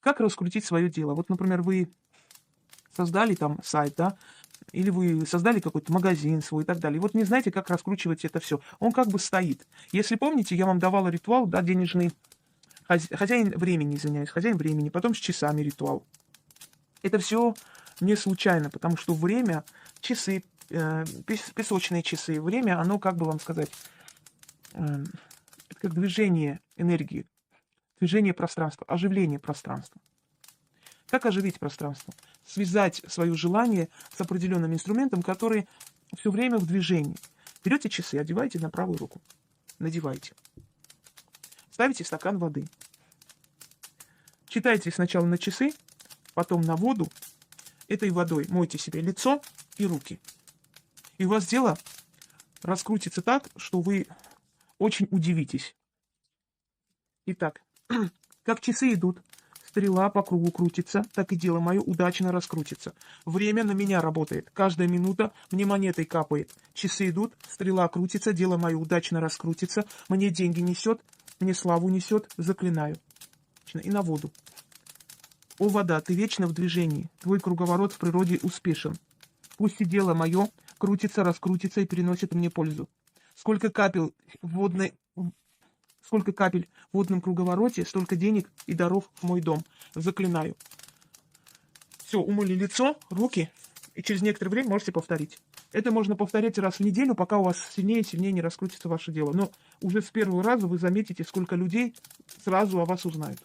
Как раскрутить свое дело? Вот, например, вы создали там сайт, да, или вы создали какой-то магазин свой и так далее. И вот не знаете, как раскручивать это все. Он как бы стоит. Если помните, я вам давала ритуал, да, денежный, хозяин времени, извиняюсь, хозяин времени, потом с часами ритуал. Это все не случайно, потому что время, часы, песочные часы, время, оно, как бы вам сказать, э, это как движение энергии, движение пространства, оживление пространства. Как оживить пространство? Связать свое желание с определенным инструментом, который все время в движении. Берете часы, одеваете на правую руку, надеваете. Ставите стакан воды. Читайте сначала на часы, потом на воду. Этой водой мойте себе лицо и руки. И у вас дело раскрутится так, что вы очень удивитесь. Итак, как часы идут, стрела по кругу крутится, так и дело мое удачно раскрутится. Время на меня работает. Каждая минута мне монетой капает. Часы идут, стрела крутится, дело мое удачно раскрутится. Мне деньги несет, мне славу несет, заклинаю. И на воду. О, вода, ты вечно в движении. Твой круговорот в природе успешен. Пусть и дело мое крутится, раскрутится и приносит мне пользу. Сколько капель в водной Сколько капель в водном круговороте, столько денег и даров в мой дом. Заклинаю. Все, умыли лицо, руки, и через некоторое время можете повторить. Это можно повторять раз в неделю, пока у вас сильнее и сильнее не раскрутится ваше дело. Но уже с первого раза вы заметите, сколько людей сразу о вас узнают.